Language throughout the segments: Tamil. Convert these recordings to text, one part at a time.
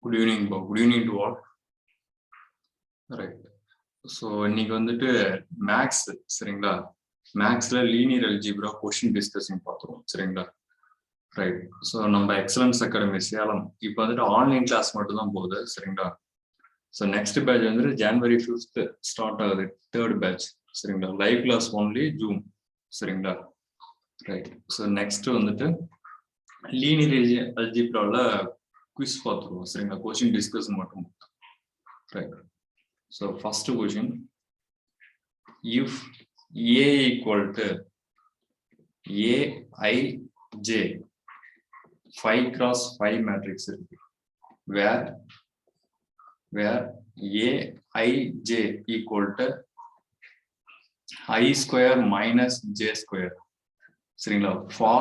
Good evening, Bob. Good evening to all. Right. So, இன்னைக்கு வந்துட்டு மேக்ஸ் சரிங்களா, மேக்ஸ்ல லீனியர் அல்ஜிப்ரா கொஸ்டின் டிஸ்கஷன் பார்த்துருவோம் சரிங்களா. ரைட். ஸோ நம்ம எக்ஸலன்ஸ் அகாடமி சேலம் இப்போ வந்துட்டு ஆன்லைன் கிளாஸ் மட்டும் தான் போகுது சரிங்களா. ஸோ நெக்ஸ்ட் பேட்ச் வந்துட்டு January 5th ஸ்டார்ட் ஆகுது, தேர்ட் பேட்ச் சரிங்களா. லைவ் கிளாஸ் ஒன்லி ஜூம் சரிங்களா. ரைட். ஸோ நெக்ஸ்ட் வந்துட்டு லீனியர் அல்ஜிப்ராவில் குவிஸ் பார்த்துருவோம் சரிங்களா, கொஸ்டின் டிஸ்கஷன் மட்டும். Right. So first question, if A equal to Aij 5 cross 5 matrix where Aij equal to I square minus J square சரிங்களா, for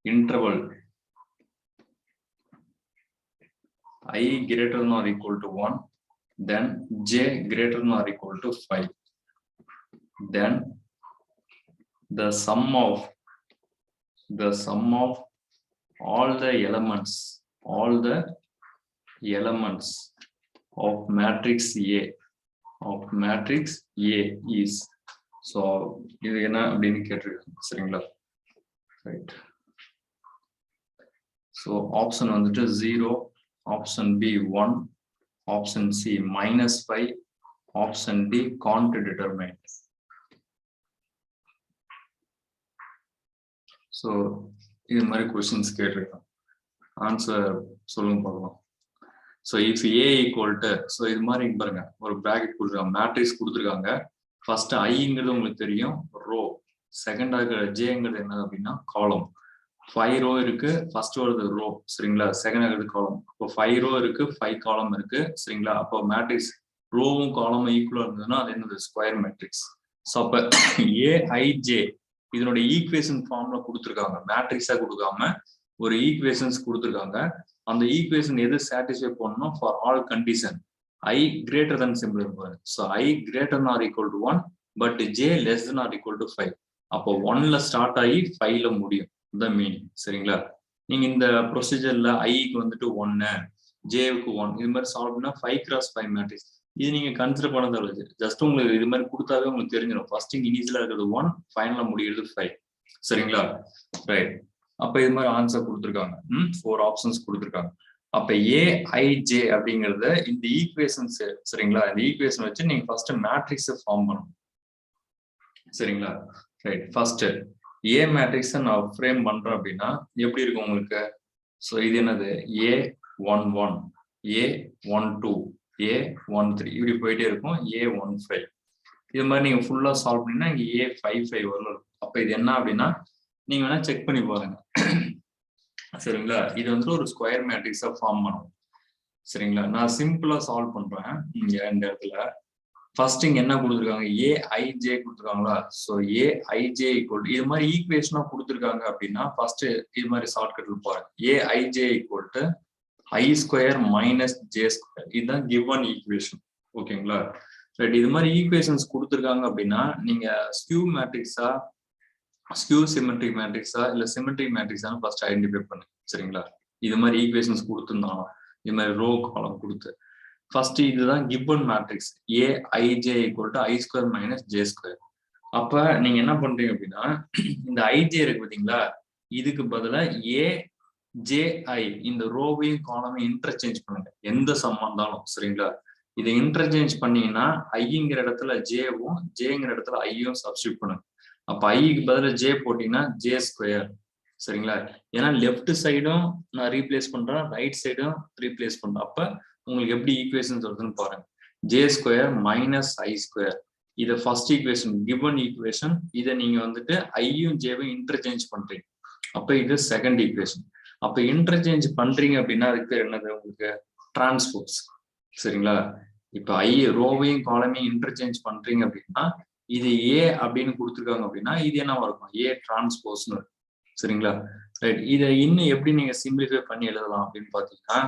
interval I greater than or equal to 1, then J greater than or equal to 5, then the sum of all the elements of matrix A is, so இது என்ன அப்படின்னு கேட்டிருக்காங்க சரிங்களா. ரைட். ஸோ ஆப்ஷன் வந்துட்டு 0, option B 1, option C -5, option D can't determine. So இது மாதிரி கொஸ்டின்ஸ் கேட்டிருக்கோம், ஆன்சர் சொல்லுங்க பார்க்கலாம். So if A equal to, so இது மாதிரி பாருங்க, ஒரு பிராக்கெட் கொடுத்துருக்காங்க, மேட்ரிக்ஸ் கொடுத்துருக்காங்க. ஃபர்ஸ்ட் ஐங்கிறது உங்களுக்கு தெரியும் ரோ, செகண்ட் ஜேங்கிறது என்ன அப்படின்னா காலம். 5 ரோ இருக்கு, ஃபர்ஸ்ட் வருது ரோ சரிங்களா, செகண்ட் ஆகிறது காலம். இப்போ 5 ரோ இருக்கு, 5 காலம் இருக்கு சரிங்களா. அப்போ மேட்ரிக்ஸ் ரோவும் காலமும் ஈக்குவலா இருந்ததுன்னா அது என்னது, ஸ்கொயர் மேட்ரிக்ஸ். ஸோ அப்போ ஏஐஜே இதனுடைய ஈக்குவேஷன் ஃபார்ம்ல கொடுத்துருக்காங்க, மேட்ரிக்ஸா கொடுக்காம ஒரு ஈக்குவேஷன்ஸ் கொடுத்துருக்காங்க. அந்த ஈக்குவேஷன் எது சாட்டிஸ்ஃபை பண்ணணும், for all condition I greater than simple இருக்கும். So I greater than or equal to 1 but J less than or equal to 5. அப்போ 1ல ஸ்டார்ட் ஆகி 5ல முடியும், மீனிங் சரிங்களா. நீங்க இந்த ப்ரொசீஜர்ல ஐக்கு வந்துட்டு 1, ஜேவுக்கு 1 இது மாதிரி சால்வ் பண்ணா 5 cross 5 மேட்ரிக்ஸ். இது நீங்க கன்சிடர் பண்ண தேவையில்லை, ஜஸ்ட் உங்களுக்கு இது மாதிரி கொடுத்தாவே உங்களுக்கு தெரிஞ்சிடும். ஃபர்ஸ்ட் இனிஷியலா இருக்கிறது 1, ஃபைனலா முடிகிறது 5 சரிங்களா. ரைட். அப்ப இது மாதிரி ஆன்சர் கொடுத்துருக்காங்க, 4 ஆப்ஷன்ஸ் கொடுத்துருக்காங்க. அப்ப ஏஐஜே அப்படிங்கறத இந்த ஈக்குவேஷன்ஸ் சரிங்களா, இந்த ஈக்குவேஷன் வச்சு நீங்க ஃபர்ஸ்ட் மேட்ரிக்ஸ் ஃபார்ம் பண்ணணும் சரிங்களா. ரைட். ஃபர்ஸ்ட் ஏ மேட்ரிக்ஸ் நான் ஃப்ரேம் பண்றேன் அப்படின்னா எப்படி இருக்கும் உங்களுக்கு. ஸோ இது என்னது, A11, A12, A13 இப்படி போயிட்டே இருக்கும், A15 இது மாதிரி நீங்க ஃபுல்லா சால்வ் பண்ணீங்கன்னா இங்க A55 வரலாம். அப்ப இது என்ன அப்படின்னா நீங்க வேணா செக் பண்ணி பாருங்க சரிங்களா. இது வந்துட்டு ஒரு ஸ்கொயர் மேட்ரிக்ஸா ஃபார்ம் பண்ணும் சரிங்களா. நான் சிம்பிளா சால்வ் பண்றேன். இங்க இந்த இடத்துல ஃபர்ஸ்ட் இங்க என்ன கொடுத்துருக்காங்க, ஏஐஜே கொடுத்துருக்காங்களா. ஸோ ஏஐஜே ஈக்குவல் இது மாதிரி ஈக்குவேஷனா கொடுத்துருக்காங்க அப்படின்னா ஃபர்ஸ்ட் இது மாதிரி ஷார்ட்கட்ல பாருங்க, AIJ equal to I square minus J square, இதுதான் கிவன் ஈக்குவேஷன் ஓகேங்களா. ரைட். இது மாதிரி ஈக்குவேஷன்ஸ் கொடுத்துருக்காங்க அப்படின்னா நீங்க ஸ்கியூ மேட்ரிக்ஸா, ஸ்கியூ சிமெட்ரிக் மேட்ரிக்ஸா இல்ல சிமெட்ரிக் மேட்ரிக்ஸான்னு ஃபர்ஸ்ட் ஐடென்டிஃபை பண்ணுங்க சரிங்களா. இது மாதிரி ஈக்குவேஷன்ஸ் கொடுத்துருந்தாலும் இது மாதிரி ரோ காலம் கொடுத்து ஃபர்ஸ்ட் இதுதான் given matrix AIJ equal to I square minus J square. அப்ப நீங்க என்ன பண்றீங்க அப்படின்னா இந்த ஐஜே இருக்கு பாத்தீங்களா, இதுக்கு பதிலா ஏஜேஐ இந்த ரோவையும் காலமையும் இன்டர்சேஞ்ச் பண்ணுங்க, எந்த சம் வந்தாலும் சரிங்களா. இதை இன்டர்சேஞ்ச் பண்ணீங்கன்னா ஐங்கிற இடத்துல ஜேவும் ஜேங்கிற இடத்துல ஐயும் சப்ஸ்டியூட் பண்ணுங்க. அப்ப ஐக்கு பதிலா ஜே போட்டீங்கன்னா ஜே ஸ்கொயர் சரிங்களா. ஏன்னா லெஃப்ட் சைடும் நான் ரீப்ளேஸ் பண்றேன், ரைட் சைடும் ரீப்ளேஸ் பண்றேன். அப்ப உங்களுக்கு எப்படி ஈக்குவேஷன் வருதுன்னு பாருங்க, J square minus I square. இதை ஃபர்ஸ்ட் ஈக்குவேஷன் கிவன் ஈக்குவேஷன், இதை நீங்க வந்துட்டு ஐயும் ஜேவும் இன்டர்சேஞ்ச் பண்றீங்க, அப்ப இது செகண்ட் ஈக்குவேஷன். அப்ப இன்டர்சேஞ்ச் பண்றீங்க அப்படின்னா அதுக்கு பேர் என்னது, உங்களுக்கு டிரான்ஸ்போஸ் சரிங்களா. இப்ப ஐ ரோவையும் காலமையும் இன்டர்சேஞ்ச் பண்றீங்க அப்படின்னா இது ஏ அப்படின்னு கொடுத்துருக்காங்க அப்படின்னா இது என்ன இருக்கும், ஏ டிரான்ஸ்போஸ்னு சரிங்களா. ரைட். இதை இன்னும் எப்படி நீங்க சிம்பிளிஃபை பண்ணி எழுதலாம் அப்படின்னு பாத்தீங்கன்னா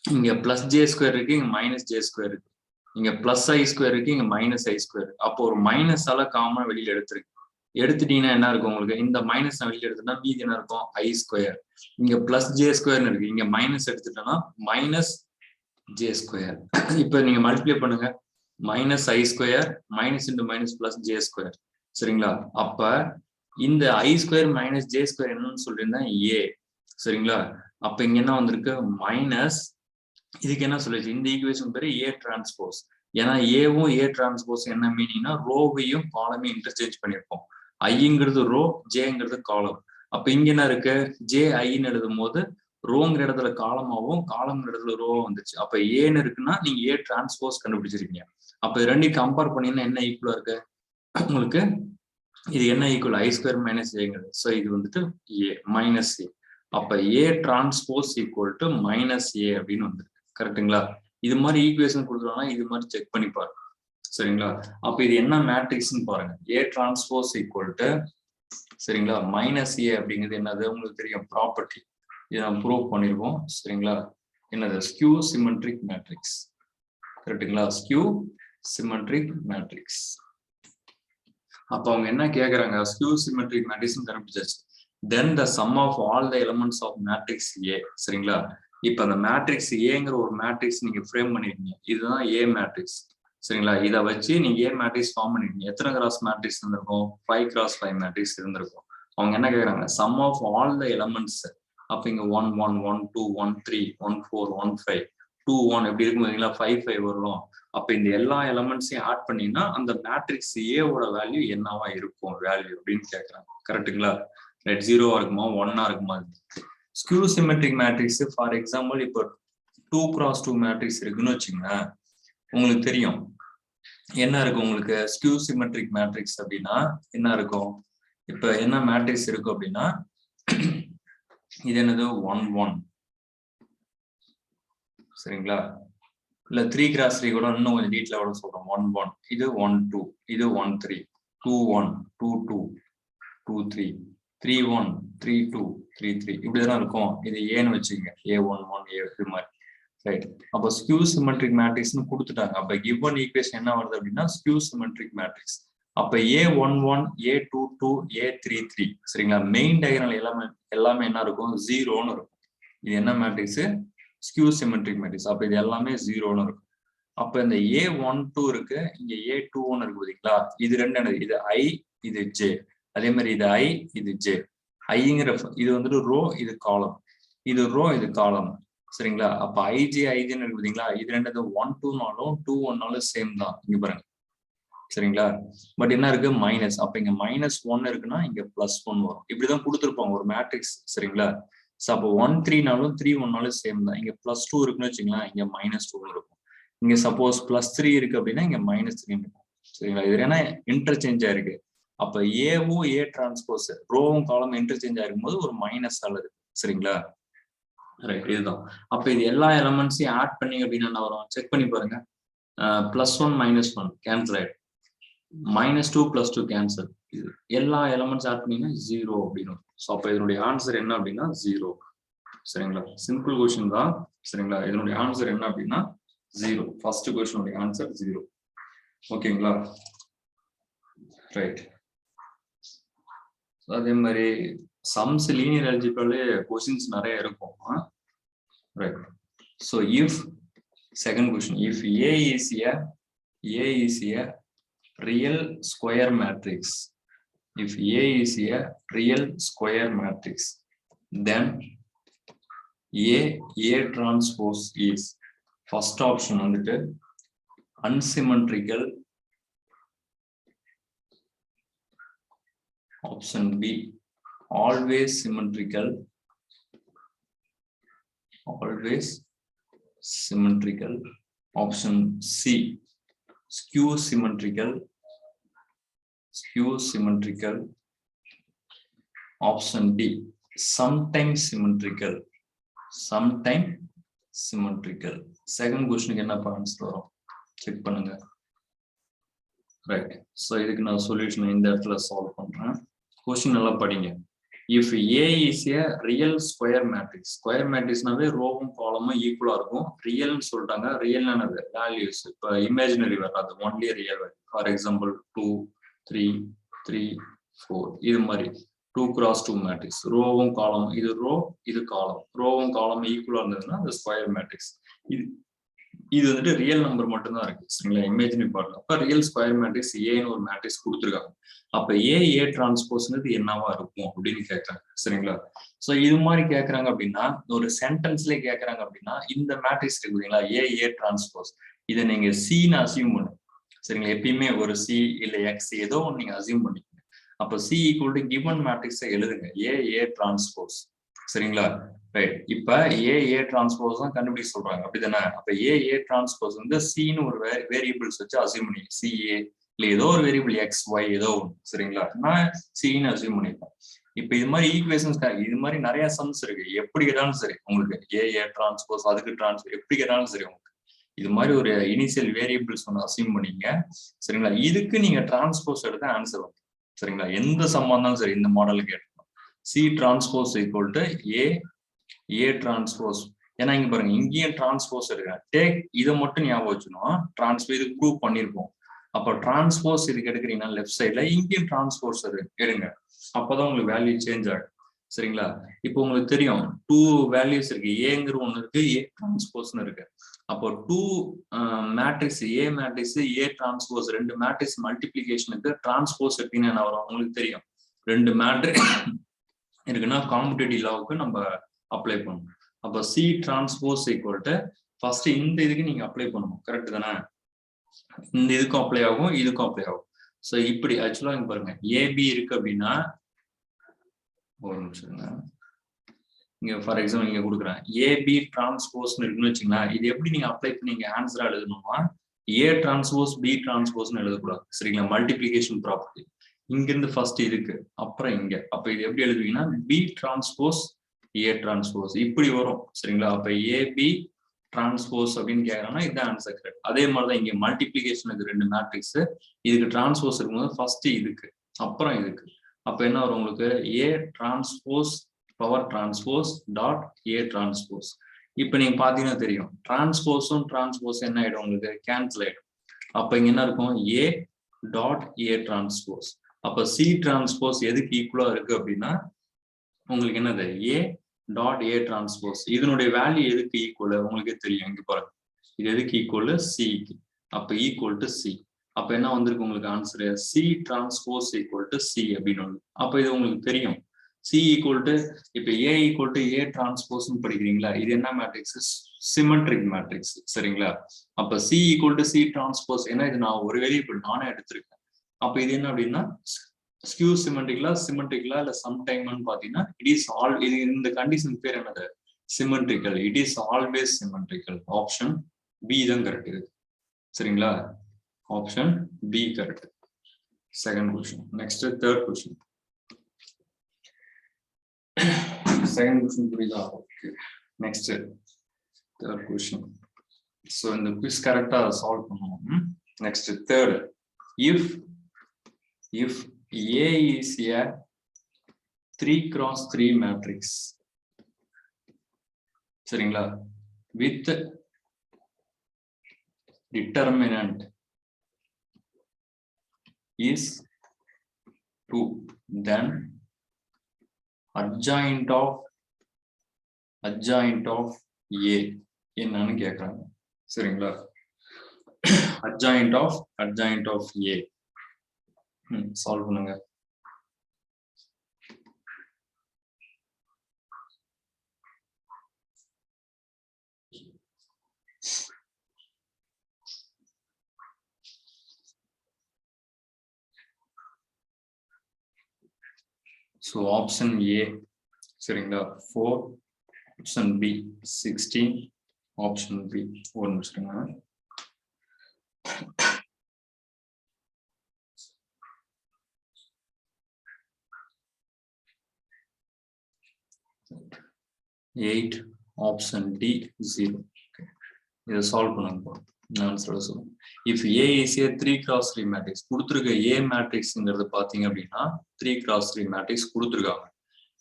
இங்க பிளஸ் ஜே ஸ்கொயர் இருக்கு, இங்க மைனஸ் ஜே ஸ்கொயர் இருக்கு, இங்க பிளஸ் ஐ ஸ்கொயர் இருக்கு, இங்க மைனஸ் ஐ ஸ்கொயர். அப்போ ஒரு மைனஸ் காமன் வெளியில எடுத்துருக்கு, எடுத்துட்டீங்கன்னா என்ன இருக்கும் உங்களுக்கு? இந்த மைனஸ் வெளியே எடுத்துட்டா மீதி என்ன இருக்கும்? ஐ ஸ்கொயர். இங்க பிளஸ் ஜே ஸ்கொயர்னு இருக்கு, இங்க மைனஸ் எடுத்துட்டோம்னா மைனஸ் ஜே ஸ்கொயர். இப்ப நீங்க மல்டிப்ளை பண்ணுங்க, minus I square minus into minus plus J square. சரிங்களா? அப்ப இந்த I square minus J square என்னன்னு சொல்லியிருந்தேன்? ஏ. சரிங்களா? அப்ப இங்க என்ன வந்திருக்கு? மைனஸ், இதுக்கு என்ன சொல்லிச்சு? இந்த ஈக்குவேஷன் பேரு ஏ டிரான்ஸ்போஸ். ஏன்னா ஏவும் ஏ டிரான்ஸ்போஸ் என்ன மீனிங்னா ரோவையும் காலமையும் இன்டர்சேஞ்ச் பண்ணிருப்போம். ஐங்கிறது ரோ, ஜேங்கிறது காலம். அப்ப இங்க என்ன இருக்கு? ஜே ஐன்னு எழுதும் போது ரோங்கிற இடத்துல காலமாவும் காலம்ங்கிற இடத்துல ரோவும் வந்துச்சு. அப்ப ஏன்னு இருக்குன்னா நீங்க ஏ டிரான்ஸ்போஸ் கண்டுபிடிச்சிருக்கீங்க. அப்ப ரெண்டையும் கம்பேர் பண்ணீங்கன்னா என்ன ஈக்குவலா இருக்கு உங்களுக்கு? இது என்ன ஈக்குவல்? ஐ ஸ்கொயர் மைனஸ் ஏங்கிறது. ஸோ இது வந்துட்டு ஏ மைனஸ் ஏ. அப்ப A transpose equal to minus A அப்படின்னு வந்துருக்கு. கரெக்டுங்களா? இது மாதிரி ஈக்குவேஷன் கொடுக்குறோம்னா இது மாதிரி செக் பண்ணி பாருங்க. சரிங்களா? அப்ப இது என்ன மேட்ரிக்ஸ்ன்னு பாருங்க. ஏ டிரான்ஸ்போஸ் ஈக்குவல் டு, சரிங்களா, மைனஸ் ஏ அப்படிங்கிறது என்னது? உங்களுக்கு தெரியும், ப்ராப்பர்ட்டி. இதை நம்ம ப்ரூவ் பண்ணிருக்கோம். சரிங்களா? என்னது? Skew symmetric matrix. கரெக்டுங்களா? Skew symmetric matrix. அப்ப அவங்க என்ன கேக்குறாங்க? ஸ்கியூ சிமெட்ரிக் மேட்ரிக்ஸ் கண்டுபிடிச்சாச்சு. Then the sum of all the elements of matrix A. சரிங்களா? இப்ப அந்த மேட்ரிக்ஸ் ஏங்கிற ஒரு மேட்ரிக்ஸ் நீங்க ஃப்ரேம் பண்ணிருக்கீங்க. இதுதான் ஏ மேட்ரிக்ஸ். சரிங்களா? இதை வச்சு நீங்க ஏ மேட்ரிக்ஸ் ஃபார்ம் பண்ணிருக்கீங்க. எத்தனை கிராஸ் மேட்ரிக்ஸ் இருந்திருக்கும்? 5x5 மேட்ரிக்ஸ் இருந்திருக்கும். அவங்க என்ன கேக்குறாங்க? Sum of all the elements. அப்ப இங்க 1 1 1 2 1 3 1 4 1 5 2 1 எப்படி இருக்கும் பாத்தீங்களா? 5 5 வரும். அப்ப இந்த எல்லா எலிமெண்ட்ஸையும் ஆட் பண்ணீங்கன்னா அந்த மேட்ரிக்ஸ் ஏவோட வேல்யூ என்னவா இருக்கும் வேல்யூ அப்படின்னு கேட்கறாங்க. கரெக்டுங்களா? ரைட். 0வா இருக்குமா 1ஆ இருக்குமா? Skew symmetric matrix for example இப்போ 2x2 மேட்ரிக்ஸ் இருக்குன்னு வச்சுங்களேன். உங்களுக்கு தெரியும் என்ன இருக்கும் உங்களுக்கு? ஸ்கியூ சிமெட்ரிக் மேட்ரிக்ஸ் அப்படின்னா என்ன இருக்கும்? இப்ப என்ன மேட்ரிக்ஸ் இருக்கும் அப்படின்னா இது என்னது? 1 1. சரிங்களா? இல்ல 3x3 கூட இன்னும் கொஞ்சம் டீட்டெயிலா கூட சொல்றோம். 1 1, இது 1 2, இது 1 3, 2 1, 2 2, 2 3, 3 1, 3 2, 3 3 இப்படிதான் இருக்கும். இது ஏன்னு வச்சுங்க, A1 1 A இது மாதிரி. ரைட். அப்போ ஸ்கியூ சிமெட்ரிக் மேட்ரிக்ஸ்னு கொடுத்துட்டாங்க. அப்ப கிவன் ஈக்குவேஷன் என்ன வருது அப்படின்னா ஸ்கியூ சிமெட்ரிக் மேட்ரிக்ஸ். அப்ப A11, A22, A33. சரிங்களா? மெயின் டயகனல் எல்லாமே என்ன இருக்கும்? 0ன்னு இருக்கும். இது என்ன மேட்ரிக்ஸ்? Skew symmetric matrix. அப்ப இது எல்லாமே 0ன்னு இருக்கும். அப்ப இந்த A12 இருக்கு, இங்க A21 இருக்கு பாத்தீங்களா? இது ரெண்டு என்னது? இது I, இது J. அதே மாதிரி இது I, இது J. ஐங்கிற இது வந்துட்டு ரோ, இது காலம். இது ரோ, இது காலம். சரிங்களா? அப்ப IJ IJன்னு இருக்கு பாத்தீங்களா? இது ரெண்டு 1 2னாலும் 2 1னாலும் சேம் தான். இங்க பாருங்க. சரிங்களா? பட் என்ன இருக்கு? மைனஸ். அப்ப இங்க -1 இருக்குன்னா இங்க +1 வரும். இப்படிதான் கொடுத்துருப்பாங்க ஒரு மேட்ரிக்ஸ். சரிங்களா? அப்போ 1 3னாலும் 3 1னாலும் சேம் தான். இங்க +2 இருக்குன்னு வச்சுங்களேன், இங்க -2 இருக்கும். இங்க சப்போஸ் +3 இருக்கு அப்படின்னா இங்க -3 இருக்கும். சரிங்களா? இது என்ன இன்டர்சேஞ்சா இருக்கு. அப்ப ஏவும் ஏ டிரான்ஸ்போஸ் ரோவும் காலம் இன்டர்சேஞ்ச் ஆயிருக்கும் போது ஒரு மைனஸ் ஆகுது. சரிங்களா? ரைட். இதுதான். அப்ப இது எல்லா எலிமெண்ட்ஸையும் ஆட் பண்ணீங்க அப்படின்னா என்ன வரும்? செக் பண்ணி பாருங்க. +1 -1 கேன்சல் ஆயிடும். -2 +2 கேன்சல். இது எல்லா எலிமெண்ட்ஸ் ஆட் பண்ணீங்கன்னா 0 அப்படின்னு. ஸோ அப்ப இதனுடைய ஆன்சர் என்ன அப்படின்னா 0. சரிங்களா? சிம்பிள் கொஸ்டின் தான். சரிங்களா? இதனுடைய ஆன்சர் என்ன அப்படின்னா 0. ஃபர்ஸ்ட் கொஸ்டினுடைய ஆன்சர் 0. ஓகேங்களா? ரைட். அதே மாதிரி சம்ஸ் லீனியர் அல்ஜிப்ராலே கொஸ்டின்ஸ் நிறைய இருக்கும். Right. So if second question, if A is a real square matrix, if A is a real square matrix, then A transpose is first option வந்துட்டு unsymmetrical, option B always symmetrical, option C skew symmetrical, option D sometimes symmetrical. Second question என்ன ஆன்சர் வரும் செக் பண்ணுங்க. ரைட். ஸோ இதுக்கு நான் சொல்யூஷன் இந்த இடத்துல சால்வ் பண்றேன். கொஸ்டின் நல்லா படிங்க. If A is a real square matrix, square matrixனாவே ரோவும் காலமும் ஈக்குவலா இருக்கும். ரியல்னு சொல்லிட்டாங்க. ரியல்னானது வேல்யூஸ். இப்போ இமேஜினரி வராது, only real value. For example 2 3 3 4 இது மாதிரி 2 cross 2 மேட்ரிக்ஸ். ரோவும் காலம், இது ரோ இது காலம், ரோவும் காலம் ஈக்குவலா இருந்ததுன்னா அது ஸ்கொயர் மேட்ரிக்ஸ். இது வந்துட்டு ரியல் நம்பர் மட்டும் தான் இருக்கு சரிங்களா, இமேஜினரி பார்ட்ல. அப்ப ரியல் ஸ்கொயர் மேட்ரிக்ஸ் ஏன்னு ஒரு மேட்ரிக்ஸ் கொடுத்துருக்காங்க. அப்ப ஏ டிரான்ஸ்போஸ்ங்கிறது என்னவா இருக்கும் அப்படின்னு கேட்கறாங்க சரிங்களா. சோ இது மாதிரி கேட்கறாங்க அப்படின்னா, ஒரு சென்டென்ஸ்ல கேட்கறாங்க அப்படின்னா, இந்த மேட்ரிக்ஸ் இருக்கு இல்லைங்களா, ஏ டிரான்ஸ்போஸ், இதை நீங்க சின்னு அசியூம் பண்ணுங்க சரிங்களா. எப்பயுமே ஒரு சி இல்ல எக்ஸ் ஏதோ ஒன்று நீங்க அசியூம் பண்ணிக்கோங்க. அப்ப சி ஈக்குவல் டு கிவன் மேட்ரிக்ஸை எழுதுங்க, ஏ டிரான்ஸ்போஸ் சரிங்களா. ரைட், இப்ப ஏ டிரான்ஸ்போஸ் தான் கண்டுபிடிக்க சொல்றாங்க அப்படிதானே. அப்ப ஏ டிரான்ஸ்போஸ் வந்து சின்னு ஒரு வேரியபிள்ஸ் வச்சு அசியூம் பண்ணி, சிஏ இல்ல ஏதோ ஒரு வேரியபிள் எக்ஸ் ஒய் ஏதோ ஒன்று சரிங்களா, நான் சின்னு அசியூம் பண்ணிருக்கேன். இப்ப இது மாதிரி ஈக்குவேஷன்ஸ் இது மாதிரி நிறைய சம்ஸ் இருக்கு. எப்படி கேட்டாலும் சரி உங்களுக்கு ஏ டிரான்ஸ்போஸ் அதுக்கு டிரான்ஸ்போஸ் எப்படி கேட்டாலும் சரி உங்களுக்கு இது மாதிரி ஒரு இனிஷியல் வேரியபிள்ஸ் ஒன்று அசியூம் பண்ணீங்க சரிங்களா. இதுக்கு நீங்க டிரான்ஸ்போஸ் எடுத்து ஆன்சர் வரும் சரிங்களா. எந்த சம்மா இருந்தாலும் சரி இந்த மாடலுக்கு எடுக்கணும். C transpose equal to A transpose. ஏன்னா இங்க பாருங்க இங்கேயும் டிரான்ஸ்போஸ் எடுக்கிறேன். டேக் இதை மட்டும் ஞாபகம் வச்சுக்கணும், டிரான்ஸ்போஸ் இது ப்ரூவ் பண்ணிருப்போம். அப்போ டிரான்ஸ்போஸ் இதுக்கு எடுக்கிறீங்கன்னா லெஃப்ட் சைட்ல இங்கேயும் டிரான்ஸ்போஸ் எடுங்க, அப்பதான் உங்களுக்கு வேல்யூ சேஞ்ச் ஆகும் சரிங்களா. இப்போ உங்களுக்கு தெரியும் 2 வேல்யூஸ் இருக்கு, ஏங்கிற ஒண்ணு இருக்கு, ஏ டிரான்ஸ்போஸ்னு இருக்கு. அப்போ 2 matrix A matrix A transpose ரெண்டு மேட்ரிக்ஸ் மல்டிபிளிகேஷனுக்கு டிரான்ஸ்போஸ் எப்படின்னு என்ன வரும் உங்களுக்கு தெரியும். ரெண்டு மேட்ரிக்ஸ் இருக்குன்னா காம்படிட்டிவ் லாவுக்கு நம்ம அப்ளை பண்ணணும். அப்போ C transpose equal to first இந்த இதுக்கு நீங்க அப்ளை பண்ணணும், கரெக்ட் தானே. இந்த இதுக்கும் அப்ளை ஆகும், இதுக்கும் அப்ளை ஆகும். ஸோ இப்படி ஆக்சுவலா இங்க பாருங்க ஏபி இருக்கு அப்படின்னா, ஒரு நிமிஷம் இங்க ஃபார் எக்ஸாம்பிள் இங்க கொடுக்குறேன் ஏபி டிரான்ஸ்போஸ் இருக்குன்னு வச்சுங்களேன். இது எப்படி நீங்க அப்ளை பண்ணி நீங்க ஆன்சரா எழுதணுமா, ஏ டிரான்ஸ்போஸ் பி டிரான்ஸ்போஸ்னு எழுதக்கூடாது சரிங்களா. மல்டிபிளிகேஷன் ப்ராப்பர்ட்டி இங்கிருந்து ஃபர்ஸ்ட் இருக்கு அப்புறம் இங்க, அப்ப இது எப்படி எழுதுவீங்கன்னா பி டிரான்ஸ்போஸ் ஏ டிரான்ஸ்போஸ் இப்படி வரும் சரிங்களா. அப்ப ஏபி டிரான்ஸ்போஸ் அப்படின்னு கேட்கறாங்கன்னா இதுதான் ஆன்சர் கரெக்ட். அதே மாதிரிதான் இங்க மல்டிபிளிகேஷனுக்கு ரெண்டு மேட்ரிக்ஸ், இதுக்கு டிரான்ஸ்போஸ் இருக்கும்போது ஃபர்ஸ்ட் இதுக்கு அப்புறம் இதுக்கு. அப்ப என்ன வரும் உங்களுக்கு, ஏ transpose power transpose dot A transpose. இப்ப நீங்க பாத்தீங்கன்னா தெரியும் டிரான்ஸ்போஸும் டிரான்ஸ்போஸ் என்ன ஆயிடும் உங்களுக்கு கேன்சல் ஆயிடும். அப்ப இங்க என்ன இருக்கும் ஏ டாட் ஏ டிரான்ஸ்போஸ். அப்ப சி டிரான்ஸ்போஸ் எதுக்கு ஈக்குவலா இருக்கு அப்படின்னா உங்களுக்கு என்னது ஏ டாட் ஏ டிரான்ஸ்போஸ். இதனுடைய வேல்யூ எதுக்கு ஈக்குவல் உங்களுக்கே தெரியும், இங்க பாருங்க இது எதுக்கு ஈக்குவல் சிக்கு. அப்ப ஈக்குவல் டு சி. அப்ப என்ன வந்திருக்கு உங்களுக்கு answer C transpose equal to C அப்படின்னு. அப்ப இது உங்களுக்கு தெரியும் சி ஈக்குவல் டு, இப்ப ஏ ஈக்குவல் டு ஏ டிரான்ஸ்போஸ் படிக்கிறீங்களா, இது என்ன மேட்ரிக்ஸ் சிமெட்ரிக் மேட்ரிக்ஸ் சரிங்களா. அப்ப C equal to C transpose, ஏன்னா இது நான் ஒரு வேரியபிள் நானே எடுத்திருக்கேன். அப்ப இது என்ன அப்படின்னா ஸ்கியூ சிமெட்ரிக்கலா இல்ல சம்டைம்னு பாத்தீங்கன்னா இட் இஸ் ஆல், இது இந்த கண்டிஷன் பேர் என்னது symmetrical, it is always symmetrical. Option B தான் கரெக்ட் இது சரிங்களா. Option B correct. Second question. Next third question. Second question புரியுதா? Okay, next third question. So இந்த குவிஸ் கரெக்ட்டா சால்வ் பண்ணனும். Next third, if A is a 3x3 matrix சரிங்களா, with determinant is 2, then adjoint of A என்னன்னு கேக்குறாங்க சரிங்களா. adjoint of A சால்வ் பண்ணுங்க. ஸோ ஆப்ஷன் ஏ சரிங்களா 4, ஆப்ஷன் பி 16, ஆப்ஷன் பி ஒரு நிமிஷம். Eight, option D 0. இதை சால்வ் பண்ணுங்க. ஆன்சர் சொல்லுங்க. If A is A 3x3 matrix, கொடுத்துருக்க ஏ மேட்ரிக்ஸ்ங்கிறது பாத்தீங்க அப்படின்னா 3x3 மேட்ரிக்ஸ் கொடுத்துருக்காங்க.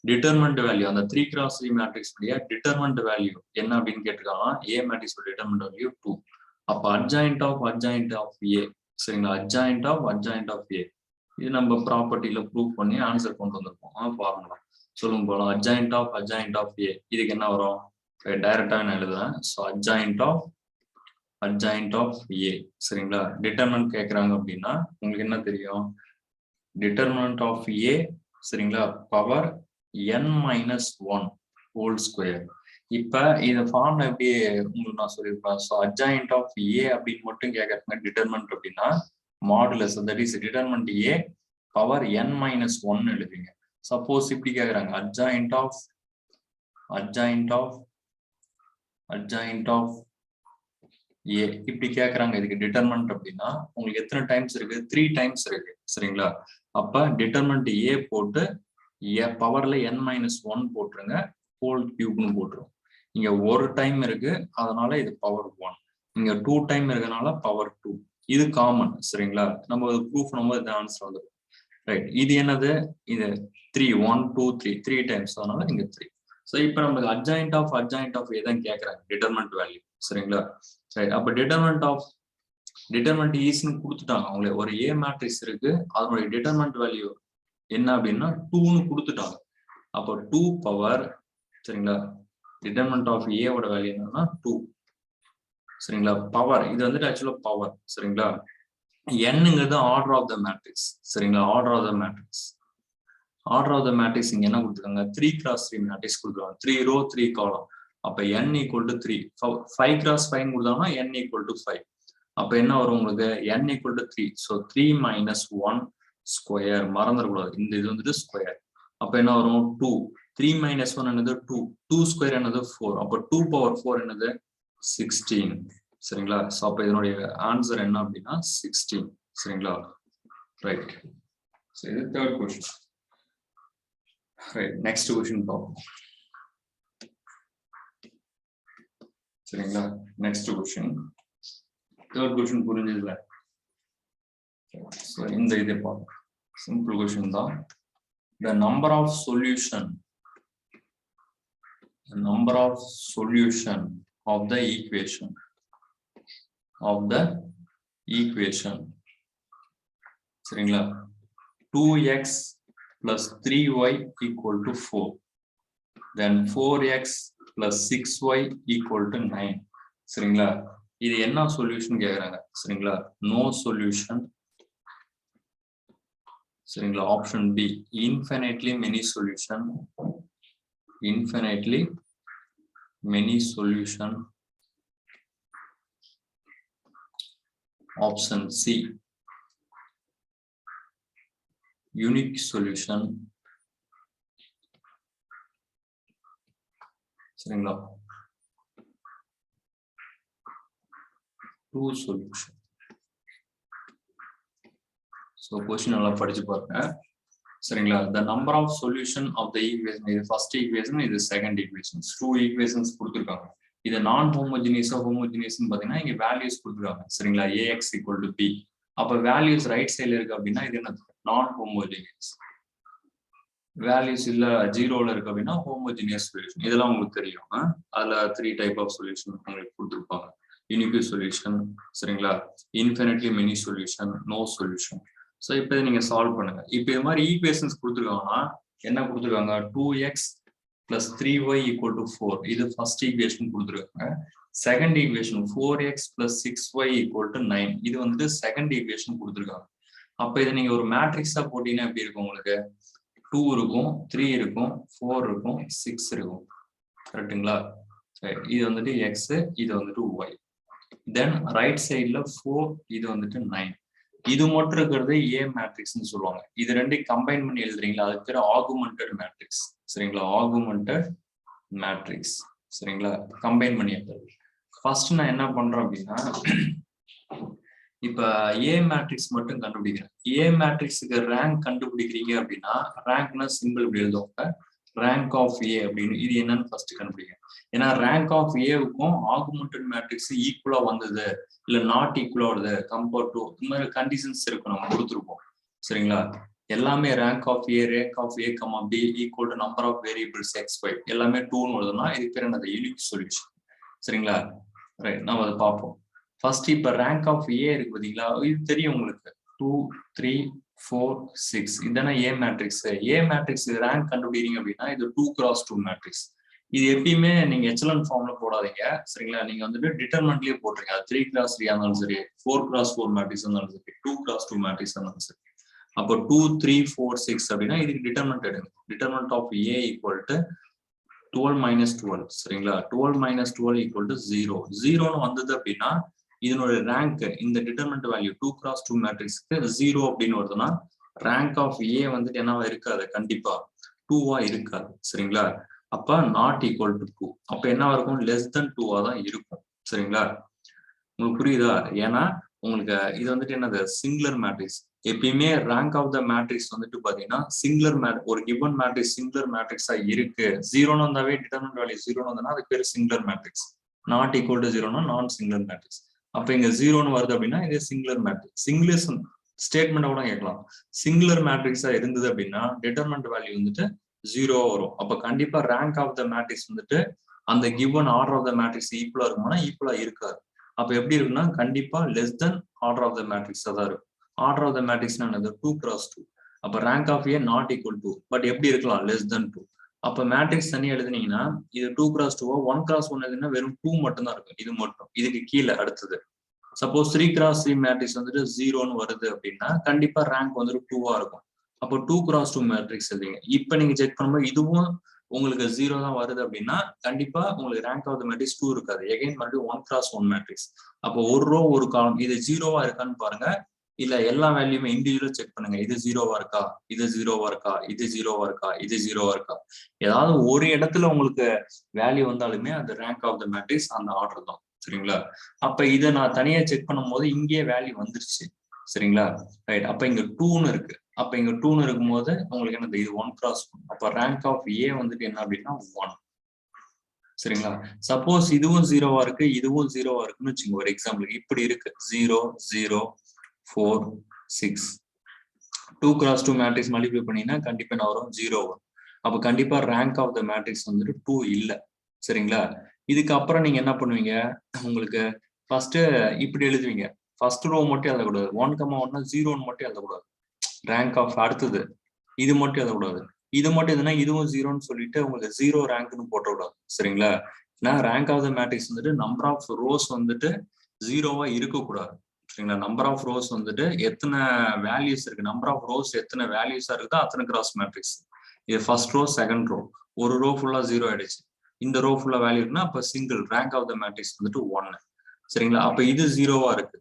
டிட்டர்மெண்ட் வேல்யூ அந்த 3x3 மேட்ரிக்ஸ் உடைய டிட்டர்மெண்ட் வேல்யூ என்ன அப்படின்னு கேட்டிருக்காங்கன்னா ஏ மேட்ரிக்ஸ் டிட்டர்மெண்ட் வேல்யூ 2. அப்ப adjoint of A சரிங்களா, adjoint of A இது நம்ம ப்ராப்பர்ட்டியில ப்ரூவ் பண்ணி ஆன்சர் கொண்டு வந்திருக்கோம். ஃபார்முலா சொல்லுங்க போலாம். அட்ஜாயிண்ட் ஆஃப் ஏ இதுக்கு என்ன வரும்? டைரக்டா நான் எழுதுறேன். ஸோ அட்ஜாயிண்ட் ஆஃப் ஏ சரிங்களா. டிட்டர்மினன்ட் கேட்குறாங்க அப்படின்னா உங்களுக்கு என்ன தெரியும்? டிட்டர்மினன்ட் ஆஃப் ஏ சரிங்களா பவர் n-1 ஹோல் ஸ்கொயர். இப்ப இந்த ஃபார்ம்ல எப்படி உங்களுக்கு நான் சொல்லியிருப்பேன். ஸோ அட்ஜாயிண்ட் ஆஃப் ஏ அப்படின்னு மட்டும் கேட்கறாங்க. டிட்டர்மினன்ட் அப்படின்னா modulus, that is determinant A power n-1 எழுதுவீங்க. சப்போஸ் இப்படி கேட்கறாங்க அட்ஜாயிண்ட் ஆஃப் ஏ இப்படி கேட்கறாங்க. இதுக்கு டிட்டர்மினன்ட் அப்படின்னா உங்களுக்கு எத்தனை டைம்ஸ் இருக்கு? 3 டைம்ஸ் இருக்கு சரிங்களா. அப்ப டிட்டர்மினன்ட் ஏ போட்டு பவர்ல n-1 போட்டுருங்க, ஹோல் கியூப்னு போட்டுரும். இங்க ஒரு டைம் இருக்கு அதனால இது பவர் 1, இங்க 2 டைம் இருக்கனால பவர் 2. இது காமன் சரிங்களா. நம்ம ப்ரூஃப் நம்ம இந்த ஆன்சர் வந்துடும். ரைட், இது என்னது? இது 3 1 2 3 டைம்ஸ், அதனால இங்க 3. ஸோ இப்போ நமக்கு அட்ஜாயிண்ட் ஆஃப் ஏதான் கேட்கறாங்க டிட்டர்மினன்ட் வேல்யூ சரிங்களா. ரைட், அப்ப டிட்டர்மினன்ட் ஈஸ்ன்னு கொடுத்துட்டாங்க. அவங்களே ஒரு ஏ மேட்ரிக்ஸ் இருக்கு, அதனுடைய டிட்டர்மினன்ட் வேல்யூ என்ன அப்படின்னா 2ன்னு கொடுத்துட்டாங்க. அப்போ 2 பவர் சரிங்களா. டிட்டர்மினன்ட் ஆஃப் ஏ ஓட வேல்யூ என்னன்னா 2 சரிங்களா. பவர் இது வந்துட்டு ஆக்சுவலா பவர் சரிங்களா. என்னங்கிறது ஆர்டர் ஆஃப் த மேட்ரிக்ஸ் சரிங்களா. ஆர்டர் ஆஃப் த மேட்ரிக்ஸ் இங்க என்ன கொடுத்துருக்காங்க? 3x3 மேட்ரிக்ஸ் கொடுத்துருக்காங்க. 3 ரோ 3 காலம். அப்ப n = 3. 5x5 கொடுத்தாங்கன்னா n = 5. அப்ப என்ன வரும் உங்களுக்கு? n = 3. ஸோ 3 - 1 ஸ்கொயர், மறந்துடக்கூடாது இந்த இது வந்துட்டு ஸ்கொயர். அப்ப என்ன வரும்? 2. 3 - 1 என்னது? 2. 2 ஸ்கொயர் என்னது? 4. அப்ப 2 பவர் 4 என்னது? 16 சரிங்களா. ஸோ அப்ப இதனுடைய ஆன்சர் என்ன அப்படின்னா 16 சரிங்களா. ரைட், ஸோ இது third question. Right, next question பார்ப்போம் சரிங்களா. நெக்ஸ்ட் கொஸ்டின், தேர்ட் கொஸ்டின் புரிஞ்சதுல. ஸோ இந்த இதை பார்ப்போம். சிம்பிள் கொஸ்டின் தான். The number of solution of the equation சரிங்களா. 2x plus 3y equal to 4, then 4x plus 6y equal to 9 சரிங்களா. இது என்ன சொல்யூஷன் கேக்குறாங்க சரிங்களா. நோ சொல்யூஷன் சரிங்களா. Option B infinitely many solution. Option C unique solution சரிங்களா. 2 solution. ஸோ கொஸ்டின் நல்லா படிச்சு பாருங்க சரிங்களா. the number of solution of the equation, இது ஃபர்ஸ்ட் ஈக்குவேஷன், இது செகண்ட் ஈக்குவேஷன். 2 ஈக்குவேஷன்ஸ் கொடுத்துருக்காங்க. இது நான் ஹோமோஜினியஸா ஹோமோஜினியஸ் பாத்தீங்கன்னா இங்க வேல்யூஸ் கொடுத்துருக்காங்க சரிங்களா. ax = b. அப்ப வேல்யூஸ் ரைட் சைடுல இருக்கு அப்படின்னா இது என்ன? நான் ஹோமோஜினியஸ். வேல்யூஸ் இல்ல 0ல இருக்கு அப்படின்னா ஹோமோஜினியஸ் சொல்யூஷன். இதெல்லாம் உங்களுக்கு தெரியும். அதுல 3 டைப் ஆஃப் சொல்யூஷன் உங்களுக்கு கொடுத்துருப்பாங்க. யூனிக் சொல்யூஷன் சரிங்களா, infinitely many solution, no solution. So இப்போ நீங்க சால்வ் பண்ணுங்க. இப்போ இது மாதிரி ஈக்குவேஷன்ஸ் கொடுத்துருக்காங்கன்னா என்ன கொடுத்துருக்காங்க? 2x plus 3y equal to 4. இது ஃபர்ஸ்ட் ஈக்குவேஷன் கொடுத்துருக்காங்க. Second equation 4x plus 6y equal to 9. இது வந்துட்டு செகண்ட் ஈக்குவேஷன் கொடுத்துருக்காங்க. அப்ப இதை நீங்க ஒரு மேட்ரிக்ஸா போட்டீங்கன்னா எப்படி இருக்கும் உங்களுக்கு? 2 இருக்கும், 3 இருக்கும், 4 இருக்கும், 6 இருக்கும். கரெக்டுங்களா? இது வந்துட்டு x, இது வந்துட்டு y. தென் ரைட் சைட்ல 4, இது வந்துட்டு 9. இது மட்டும் இருக்கிறது ஏ மேட்ரிக்ஸ்னு சொல்லுவாங்க. இது ரெண்டையும் கம்பைன் பண்ணி எழுதுறீங்களா, அதுக்கு பேர் ஆகுமெண்டட் மேட்ரிக்ஸ் சரிங்களா. ஆகுமெண்டட் மேட்ரிக்ஸ் சரிங்களா, கம்பைன் பண்ணி எழுதுறது. ஃபர்ஸ்ட் நான் என்ன பண்றேன் அப்படின்னா, இப்ப ஏ மேட்ரிக்ஸ் மட்டும் கண்டுபிடிக்கிறேன். ஏ மேட்ரிக்ஸுக்கு ரேங்க் கண்டுபிடிக்கிறீங்க அப்படின்னா, ரேங்க்னா சிம்பிள் இப்படி எழுதுவாங்க, ரேங்க் ஆஃப் ஏ அப்படின்னு. இது என்னன்னு ஃபர்ஸ்ட் கண்டுபிடிக்கிறேன். ஏன்னா ரேங்க் ஆஃப் ஏவுக்கும் ஆகுமெண்டட் மேட்ரிக்ஸ் ஈக்குவலா வந்தது இல்ல நாட் ஈக்குவலா வருது கம்பேர்ட் டு, இந்த மாதிரி கண்டிஷன்ஸ் இருக்கும், நம்ம கொடுத்துருப்போம் சரிங்களா. எல்லாமே rank of A comma B equal to number of variables x5 எல்லாமே 2ன்னு வருதுன்னா இதுக்கு பேர் என்னது? யூனிக் சொல்யூஷன் சரிங்களா. ரைட், நம்ம அதை பார்ப்போம். ஃபர்ஸ்ட் இப்ப ரேங்க் ஆஃப் ஏ இருக்கு பாத்தீங்களா, இது தெரியும் உங்களுக்கு. 2 3 4 6 இதான A matrix. A matrix rank கண்டுபிடிக்கிறீங்க அப்படின்னா இது 2x2 மேட்ரிக்ஸ். இது எப்பயுமே நீங்க எச்சலன் ஃபார்ம்ல போடாதீங்க சரிங்களா. நீங்க வந்துட்டு டிட்டர்மெண்ட்லயே போடுறீங்க. அது 3x3 இருந்தாலும் சரி, 4x4 மேட்ரிக்ஸ் இருந்தாலும் சரி, 2x2 மேட்ரிக்ஸ் இருந்தாலும் சரி. அப்போ 2 3 4 6 அப்படின்னா இதுக்கு டிட்டர்மெண்ட் எடுங்க. Determinant of A equal to 12 - 12 சரிங்களா. 12 - 12 ஈக்குவல் டு 0. 0ன்னு வந்தது அப்படின்னா இதனோட ரேங்க் இந்த டிட்டர்மெண்ட் வேல்யூ 2x2 மேட்ரிக்ஸ்க்கு 0 அப்படின்னு வருதுன்னா ரேங்க் ஆஃப் A வந்துட்டு என்னவா இருக்காது, கண்டிப்பா 2வா இருக்காது சரிங்களா. அப்ப நாட் ஈக்குவல் டு 2. அப்ப என்ன இருக்கும், லெஸ் தென் 2வா தான் இருக்கும் சரிங்களா. உங்களுக்கு புரியுதா? ஏன்னா உங்களுக்கு இது வந்துட்டு என்னது, சிங்குலர் மேட்ரிக்ஸ். எப்பயுமே ரேங்க் ஆஃப் த மேட்ரிக்ஸ் வந்துட்டு பாத்தீங்கன்னா சிங்குலர் ஒரு கிவன் மேட்ரிக்ஸ் சிங்குலர் மேட்ரிக்ஸா இருக்கு. 0ன்னு வந்தாவே டிட்டர்மெண்ட் வேல்யூ 0ன்னு வந்தா அதுக்கு பேர் singular matrix. Not equal to 0னா நான் சிங்குலர் மேட்ரிக்ஸ். அப்ப இங்க 0ன்னு வருது அப்படின்னா இது சிங்குலர் மேட்ரிக்ஸ். சிங்குலர் ஸ்டேட்மெண்ட் கூட கேட்கலாம். சிங்குலர் மேட்ரிக்ஸா இருந்தது அப்படின்னா டிட்டர்மெண்ட் வேல்யூ வந்துட்டு 0 வரும். அப்ப கண்டிப்பா ரேங்க் ஆஃப் த மேட்ரிக்ஸ் வந்துட்டு அந்த given order of the matrix ஈக்குவலா இருக்கும்னா ஈக்குவலா இருக்காது. அப்ப எப்படி இருக்குன்னா கண்டிப்பா less than order of the matrix தான் இருக்கும். ஆர்டர் ஆஃப் த மேட்ரிக்ஸ் என்னது 2x2. அப்ப rank of A not equal to, but எப்படி இருக்கலாம், லெஸ் தென் 2. அப்ப மேட்ரிக்ஸ் தனியா எழுதுனீங்கன்னா இது 2x2 1x1 எழுதுனா வெறும் 2 மட்டும் தான் இருக்கும். இது மட்டும். இதுக்கு கீழே அடுத்தது சப்போஸ் 3x3 மேட்ரிக்ஸ் வந்துட்டு 0ன்னு வருது அப்படின்னா கண்டிப்பா ரேங்க் வந்துட்டு 2வா இருக்கும். அப்போ 2x2 மேட்ரிக்ஸ் எழுதிங்க. இப்ப நீங்க செக் பண்ணும்போது இதுவும் உங்களுக்கு 0 தான் வருது அப்படின்னா கண்டிப்பா உங்களுக்கு ரேங்க் ஆஃப் த மேட்ரிக்ஸ் 2 இருக்காது. எகைன் மறுபடியும் 1x1 மேட்ரிக்ஸ். அப்போ ஒரு ரோ ஒரு காலம் இது 0வா இருக்கான்னு பாருங்க. இல்ல எல்லா வேல்யூமே இண்டிவிஜுவலா செக் பண்ணுங்க. இது 0வா இருக்கா, இது 0வா இருக்கா, இது 0வா இருக்கா, இது 0வா இருக்கா. ஏதாவது ஒரு இடத்துல உங்களுக்கு வேல்யூ வந்தாலுமே அது ரேங்க் ஆஃப் த மேட்ரிக்ஸ் அந்த ஆர்டர் தான் சரிங்களா. அப்ப இதை நான் தனியா செக் பண்ணும் போது இங்கே வேல்யூ வந்துருச்சு சரிங்களா. ரைட். அப்ப இங்க 2ன்னு இருக்கு. அப்ப இங்க 2ன்னு இருக்கும்போது உங்களுக்கு என்னது, இது 1x1. அப்ப ரேங்க் ஆஃப் A வந்துட்டு என்ன அப்படின்னா 1 சரிங்களா. சப்போஸ் இதுவும் 0வா இருக்கு, இதுவும் 0வா இருக்குன்னு வச்சுங்க. ஒரு எக்ஸாம்பிள் இப்படி இருக்கு 0 0 4 6. 2x2 மேட்ரிக்ஸ் மல்டிப்ளை பண்ணீங்கன்னா கண்டிப்பா என்ன வரும், 0 வரும். அப்ப கண்டிப்பா ரேங்க் ஆஃப் த மேட்ரிக்ஸ் வந்துட்டு 2 இல்ல சரிங்களா. இதுக்கு அப்புறம் நீங்க என்ன பண்ணுவீங்க, உங்களுக்கு ஃபர்ஸ்ட் இப்படி எழுதுவீங்க. ஃபர்ஸ்ட் ரோ மட்டும் எழுதக்கூடாது. 1,1னா 0ன்னு மட்டும் எழுதக்கூடாது. ரேங்க் ஆஃப் அடுத்தது இது மட்டும் எழுதக்கூடாது. இது மட்டும் எதுனா இதுவும் 0ன்னு சொல்லிட்டு உங்களுக்கு 0 ரேங்க்னு போட்டக்கூடாது சரிங்களா. ஏன்னா ரேங்க் ஆஃப் த மேட்ரிக்ஸ் வந்துட்டு நம்பர் ஆஃப் ரோஸ் வந்துட்டு 0வா இருக்கக்கூடாது சரிங்களா. நம்பர் ஆஃப் ரோஸ் வந்துட்டு எத்தனை வேல்யூஸ் இருக்கு, நம்பர் ஆஃப் ரோஸ் எத்தனை வேல்யூஸா இருக்குதோ அத்தனை கிராஸ் மேட்ரிக்ஸ். இது ஃபர்ஸ்ட் ரோ செகண்ட் ரோ. ஒரு ரோ ஃபுல்லா 0 ஆயிடுச்சு, இந்த ரோ ஃபுல்லா வேல்யூ இருக்குன்னா அப்ப single rank of the matrix வந்துட்டு 1 சரிங்களா. அப்ப இது 0வா இருக்கு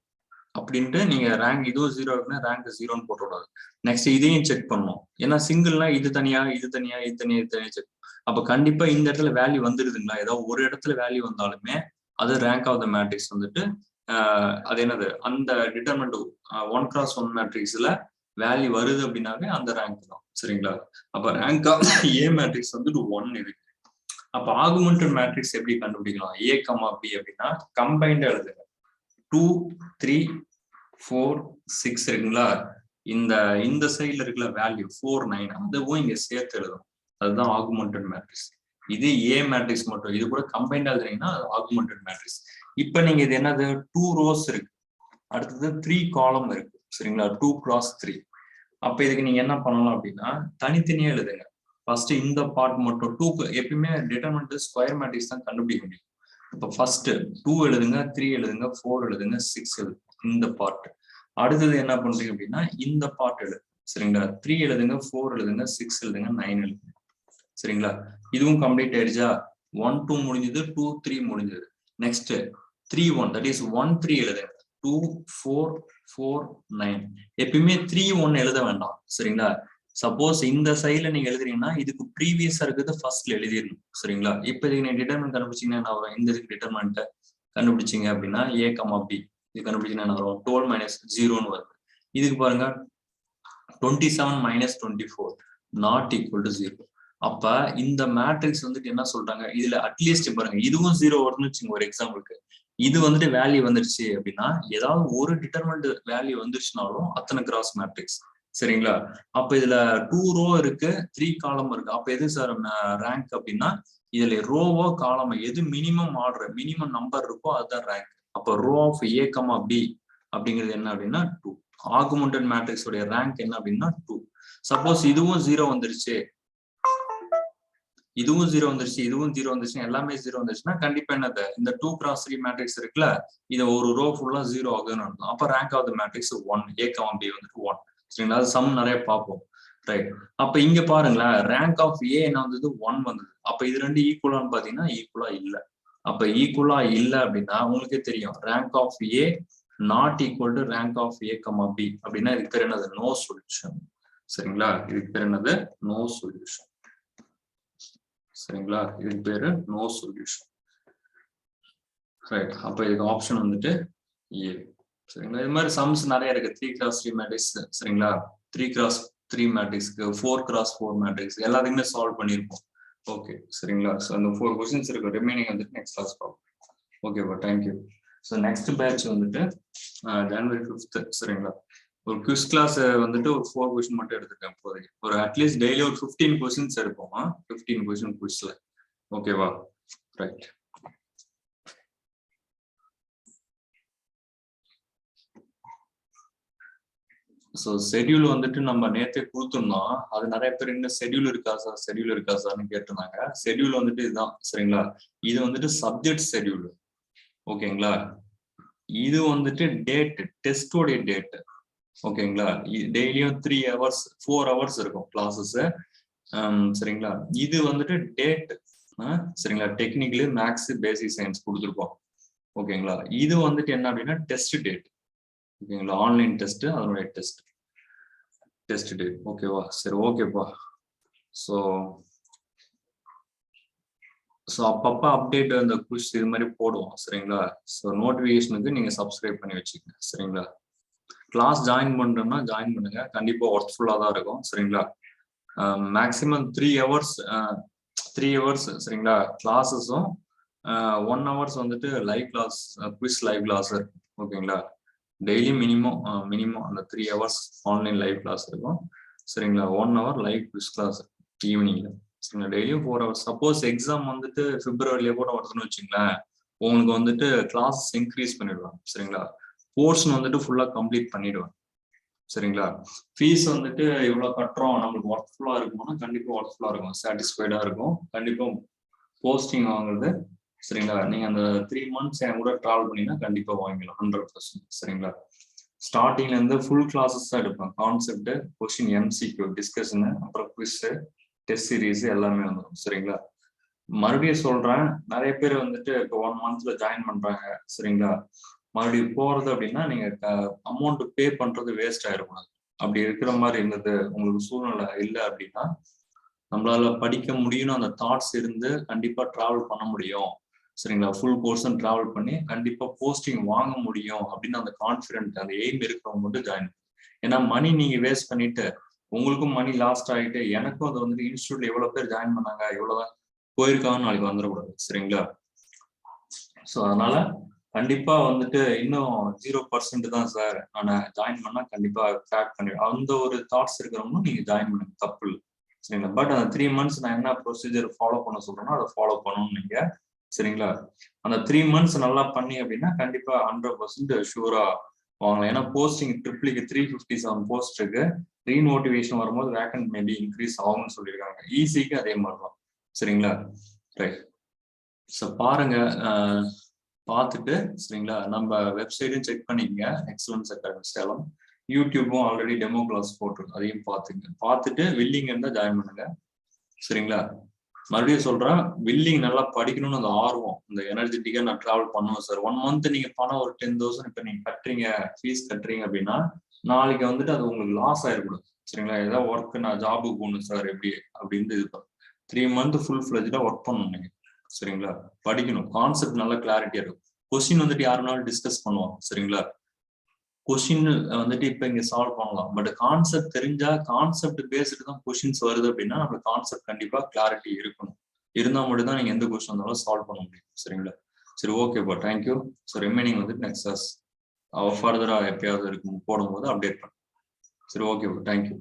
அப்படின்ட்டு நீங்க ரேங்க் இதுவும் 0 இருக்குன்னா ரேங்க் 0ன்னு போட்டுவிடாது. நெக்ஸ்ட் இதையும் செக் பண்ணணும். ஏன்னா சிங்கிள்னா இது தனியா இது தனியா இது தனியா இது தனியா செக். அப்ப கண்டிப்பா இந்த இடத்துல வேல்யூ வந்துருதுங்களா, ஏதாவது ஒரு இடத்துல வேல்யூ வந்தாலுமே அது ரேங்க் ஆஃப் த மேட்ரிக்ஸ் வந்துட்டு அது என்னது, அந்த டிட்டர்மெண்ட் 1x1 மேட்ரிக்ஸ்ல வேல்யூ வருது அப்படின்னாவே அந்த ரேங்க் தான் சரிங்களா. அப்ப ரேங்க் ஆஃப் A மேட்ரிக்ஸ் வந்துட்டு 1 இருக்கு. அப்ப ஆகுமெண்டட் மேட்ரிக்ஸ் எப்படி கண்டுபிடிக்கலாம், A, B அப்படின்னா கம்பைண்டா எழுதுங்க. 2 3 4 6 இருக்குங்களா. இந்த சைட்ல இருக்கிற வேல்யூ 4 9 அதுவும் இங்க சேர்த்து எழுதும். அதுதான் ஆகுமெண்டட் மேட்ரிக்ஸ். இது A மேட்ரிக்ஸ் மட்டும். இது கூட கம்பைண்டா எழுதுறீங்கன்னா ஆகுமெண்டட் மேட்ரிக்ஸ். இப்ப நீங்க இது என்னது, 2 ரோஸ் இருக்கு, அடுத்தது 3 காலம் இருக்கு சரிங்களா. 2x3. அப்ப இதுக்கு நீங்க என்ன பண்ணலாம் அப்படின்னா தனித்தனியா எழுதுங்க. ஃபர்ஸ்ட் இந்த பார்ட் மட்டும் 2 எப்பயுமே டிட்டர்மெண்ட் ஸ்கொயர் மேட்ரிக்ஸ் தான் கண்டுபிடிக்க முடியும். இப்ப ஃபர்ஸ்ட் 2 எழுதுங்க, 3 எழுதுங்க, 4 எழுதுங்க, 6 எழுதுங்க, இந்த பார்ட். அடுத்தது என்ன பண்றீங்க அப்படின்னா இந்த பார்ட் எழுது சரிங்களா. 3 எழுதுங்க, 4 எழுதுங்க, 6 எழுதுங்க, 9 எழுதுங்க சரிங்களா. இதுவும் கம்ப்ளீட் ஆயிடுச்சா. 1 2 முடிஞ்சது, 2 3 முடிஞ்சது. நெக்ஸ்ட் 3 1 தட் இஸ் 1 3 எழுதுங்க. 2 4 4 9. எப்பயுமே 3 1 எழுத வேண்டாம் சரிங்களா. சப்போஸ் இந்த சைட்ல நீங்க எழுதுறீங்கன்னா இதுக்கு ப்ரீவியஸா இருக்கிறது ஃபர்ஸ்ட்ல எழுதிடணும் சரிங்களா. இப்ப இதுக்கு நீங்க டிட்டர்மெண்ட் கண்டுபிடிச்சீங்கன்னா என்ன வரும், இந்த இதுக்கு டிட்டர்மெண்ட் கண்டுபிடிச்சீங்க அப்படின்னா A, B இது கண்டுபிடிச்சீங்கன்னா என்ன வரும், 12 - 0ன்னு வருது. இதுக்கு பாருங்க 27 - 24 நாட் ஈக்குவல் டு 0. அப்ப இந்த மேட்ரிக்ஸ் வந்துட்டு என்ன சொல்றாங்க, இதுல அட்லீஸ்ட் பாருங்க இதுவும் 0 வரும்னு வச்சுங்க ஒரு எக்ஸாம்பிளுக்கு. இது வந்துட்டு வேல்யூ வந்துருச்சு அப்படின்னா ஏதாவது ஒரு டிட்டர்மெண்ட் வேல்யூ வந்துருச்சுனாலும் அத்தனை கிராஸ் மேட்ரிக்ஸ் சரிங்களா. அப்ப இதுல 2 ரோ இருக்கு, 3 காலம் இருக்கு. அப்ப எது சார் ரேங்க் அப்படின்னா இதுல ரோவோ காலமோ எது மினிமம் ஆர்டர் மினிமம் நம்பர் இருக்கோ அதுதான் ரேங்க். அப்ப ரோ ஆஃப் A, B அப்படிங்கிறது என்ன அப்படின்னா 2. ஆகுமெண்டட் மேட்ரிக்ஸ் உடைய ரேங்க் என்ன அப்படின்னா 2. சப்போஸ் இதுவும் 0 வந்துருச்சு, இதுவும் 0 வந்துருச்சு, இதுவும் 0 வந்துருச்சு, எல்லாமே 0 வந்துருச்சுன்னா கண்டிப்பா என்னது இந்த 2x3 மேட்ரிக்ஸ் இருக்குல்ல, இதை ஒரு ரோ ஃபுல்லா 0 ஆகுதுன்னு அர்த்தம். அப்ப rank of the matrix 1, A, B வந்துட்டு 1. சரிங்களா? அது சம் நிறைய பார்ப்போம். ரைட். அப்ப இங்க பாருங்களேன், ரேங்க் ஆஃப் ஏ என்ன வந்தது? 1 வந்தது. அப்ப இது ரெண்டு ஈக்குவலான்னு பாத்தீங்கன்னா ஈக்குவலா இல்ல. அப்ப ஈக்குவலா இல்ல அப்படின்னா உங்களுக்கே தெரியும், rank of A not equal to rank of A comma B அப்படின்னா இதுக்கு பேர் என்னது? No solution. சரிங்களா? இதுக்கு பேர் என்னது? No solution. சரிங்களா? இதுக்கு பேரு நோ சொல்யூஷன். ரைட். அப்ப இதுக்கு ஆப்ஷன் வந்துட்டு ஏ. சரிங்களா? இது மாதிரி சம்ஸ் நிறைய இருக்கு. 3x3 matrix. சரிங்களா? 3x3 மேட்ரிக்ஸ்க்கு 4x4 மேட்ரிக்ஸ் எல்லாத்தையுமே சால்வ் பண்ணியிருப்போம். ஓகே. சரிங்களா? ஸோ அந்த 4 கொஸ்டின்ஸ் இருக்கு. ரிமைனிங் வந்துட்டு நெக்ஸ்ட் கிளாஸ் பார்ப்போம். ஓகேவா? தேங்க்யூ. ஸோ நெக்ஸ்ட் பேட்ச் வந்துட்டு ஜனவரி 5th. சரிங்களா? ஒரு குவிஸ் கிளாஸ் வந்துட்டு ஒரு 4 கொஸ்டின் மட்டும் எடுத்துருக்கேன் இப்போதைக்கு. ஒரு அட்லீஸ்ட் டெய்லி ஒரு 15 கொஸ்டின்ஸ் எடுப்போம். 15 கொஸ்டின் குவிஸ்ல. ஓகேவா? ரைட். ஸோ ஷெட்யூல் வந்துட்டு நம்ம நேற்றே கொடுத்துருந்தோம். அது நிறைய பேர் இன்னும் ஷெட்யூல் இருக்கா சார், ஷெட்யூல் இருக்கா சார்னு கேட்டிருந்தாங்க. ஷெட்யூல் வந்துட்டு இதுதான். சரிங்களா? இது வந்துட்டு சப்ஜெக்ட் ஷெட்யூல். ஓகேங்களா? இது வந்துட்டு டேட், டெஸ்டோடைய டேட். ஓகேங்களா? டெய்லியும் 3 hours 4 hours இருக்கும் கிளாஸஸ். சரிங்களா? இது வந்துட்டு டேட். சரிங்களா? டெக்னிக்கலி மேக்ஸ் பேசிக் சயின்ஸ் கொடுத்துருக்கோம். ஓகேங்களா? இது வந்துட்டு என்ன அப்படின்னா டெஸ்ட் டேட். ஓகேங்களா? ஆன்லைன் டெஸ்ட், அதனுடைய டெஸ்ட் டேட். ஓகேவா? சரி, ஓகேப்பா. ஸோ அப்பப்போ அப்டேட் அந்த குஷ் இது மாதிரி போடுவோம். சரிங்களா? ஸோ நோட்டிஃபிகேஷனுக்கு நீங்க சப்ஸ்கிரைப் பண்ணி வச்சுக்கோங்க. சரிங்களா? கிளாஸ் ஜாயின் பண்றோம்னா ஜாயின் பண்ணுங்க. கண்டிப்பா ஒர்க்ஃபுல்லா தான் இருக்கும். சரிங்களா? Maximum 3 hours 3 hours. சரிங்களா? கிளாஸஸும் 1 hour வந்துட்டு live class, quiz live class இருக்கும். ஓகேங்களா? டெய்லி மினிமம் அந்த 3 hours ஆன்லைன் லைவ் கிளாஸ் இருக்கும். சரிங்களா? 1 hour லைவ் குவிஸ் கிளாஸ் ஈவினிங்ல. சரிங்களா? டெய்லியும் 4 hours. சப்போஸ் எக்ஸாம் வந்துட்டு பிப்ரவரியில கூட வருதுன்னு வச்சுங்களேன், உங்களுக்கு வந்துட்டு கிளாஸ் இன்க்ரீஸ் பண்ணிடுவாங்க. சரிங்களா? கோர்ஸ் வந்துட்டு ஃபுல்லா கம்ப்ளீட் பண்ணிடுவாங்க. சரிங்களா? ஃபீஸ் வந்துட்டு இவ்வளவு கட்டுறோம், நம்மளுக்கு ஒர்க்ஃபுல்லா இருக்கும்னா கண்டிப்பா ஒர்க்ஃபுல்லா இருக்கும், சாட்டிஸ்ஃபைடா இருக்கும். கண்டிப்பா போஸ்டிங் வாங்குறது. சரிங்களா? நீங்க அந்த 3 months என் கூட டிராவல் பண்ணீங்கன்னா கண்டிப்பா வாங்கிக்கலாம் 100%. சரிங்களா? ஸ்டார்டிங்ல இருந்து ஃபுல் கிளாஸஸ் தான் எடுப்பேன். கான்செப்ட், கொஸ்டின், MCQ, டிஸ்கஷனு, அப்புறம் குவிஸ், டெஸ்ட் சீரீஸ் எல்லாமே வந்துடும். சரிங்களா? மறுபடியும் சொல்றேன், நிறைய பேர் வந்துட்டு இப்போ 1 monthல ஜாயின் பண்றாங்க. சரிங்களா? மறுபடியும் போறது அப்படின்னா நீங்க அமௌண்ட் பே பண்றது வேஸ்ட் ஆயிருக்கும். அப்படி இருக்கிற மாதிரி இருந்தது உங்களுக்கு சூழ்நிலை இல்லை அப்படின்னா, நம்மளால படிக்க முடியும்னு அந்த தாட்ஸ் இருந்து கண்டிப்பா டிராவல் பண்ண முடியும். சரிங்களா? ஃபுல் கோர்ஸும் டிராவல் பண்ணி கண்டிப்பா போஸ்டிங் வாங்க முடியும் அப்படின்னு அந்த கான்ஃபிடென்ட், அந்த எய்ம் இருக்கிறவங்க மட்டும் ஜாயின். ஏன்னா மணி நீங்க வேஸ்ட் பண்ணிட்டு உங்களுக்கும் மணி லாஸ்ட் ஆகிட்டு, எனக்கும் அது வந்துட்டு இன்ஸ்டியூட்ல எவ்வளவு பேர் ஜாயின் பண்ணாங்க, எவ்வளவுதான் போயிருக்காங்கன்னு நாளைக்கு வந்துடக்கூடாது. சரிங்களா? ஸோ அதனால கண்டிப்பா வந்துட்டு இன்னும் 0% தான் சார், ஆனா ஜாயின் பண்ணா கண்டிப்பா கிராக் பண்ணிடும், அந்த ஒரு தாட்ஸ் இருக்கிறவங்களும் நீங்க ஜாயின் பண்ணுங்க, தப்பு இல்லை. சரிங்களா? பட் அந்த 3 months நான் என்ன ப்ரொசீஜர் ஃபாலோ பண்ண சொல்றேன்னா அதை ஃபாலோ பண்ணணும் நீங்க. சரிங்களா? அந்த 3 months நல்லா பண்ணி அப்படின்னா கண்டிப்பா 100% ஷூரா வாங்கலாம். ஏன்னா போஸ்டிங் ட்ரிபிளுக்கு 357 போஸ்ட் இருக்கு. ரீநோட்டிஃபிகேஷன் வரும்போது வேக்கன்ட் மேபி இன்க்ரீஸ் ஆகும்னு சொல்லியிருக்காங்க. ஈஸிக்கு அதே மாதிரி தான். சரிங்களா? ரைட். ஸோ பாருங்க, பார்த்துட்டு சரிங்களா, நம்ம வெப்சைட்டும் செக் பண்ணிக்கங்க, எக்ஸலன்ஸ் அகாடமி சேலம். யூடியூப்பும் ஆல்ரெடி டெமோ கிளாஸ் போட்டிருக்கு, அதையும் பார்த்துட்டு வில்லிங் இருந்தால் ஜாயின் பண்ணுங்க. சரிங்களா? மறுபடியும் சொல்றேன், வில்லிங் நல்லா படிக்கணும்னு அந்த ஆர்வம், இந்த எனர்ஜெட்டிக்கா நான் டிராவல் பண்ணுவேன் சார். 1 month நீங்க பணம் ஒரு 10,000 இப்ப நீங்க கட்டுறீங்க, ஃபீஸ் கட்டுறீங்க அப்படின்னா நாளைக்கு வந்துட்டு அது உங்களுக்கு லாஸ் ஆயிடக்கூடாது. சரிங்களா? ஏதாவது ஒர்க் நான் ஜாபுக்கு போகணும் சார் எப்படி அப்படின்னு இது 3 month ஃபுல் ஃபிளஜ்டா ஒர்க் பண்ணணும் நீங்க. சரிங்களா? படிக்கணும், கான்செப்ட் நல்லா கிளாரிட்டியா இருக்கும். கொஸ்டின் வந்துட்டு யாருனாலும் டிஸ்கஸ் பண்ணுவாங்க. சரிங்களா? கொஸ்டின் வந்துட்டு இப்ப இங்க சால்வ் பண்ணலாம், பட் கான்செப்ட் தெரிஞ்சா, கான்செப்ட் பேஸ்டு தான் கொஸ்டின்ஸ் வருது அப்படின்னா நம்மளுக்கு கான்செப்ட் கண்டிப்பா கிளாரிட்டி இருக்கணும். இருந்தா மட்டும் தான் நீங்க எந்த கொஸ்டின் வந்தாலும் சால்வ் பண்ண முடியும். சரிங்களா? சரி, ஓகேப்பா, தேங்க்யூ. ஸோ ரிமைனிங் வந்துட்டு நெக்ஸ்ட் ஃபர்தரா எப்பயாவது இருக்கும் போடும்போது அப்டேட் பண்ணுங்க. சரி, ஓகேப்பா, தேங்க்யூ.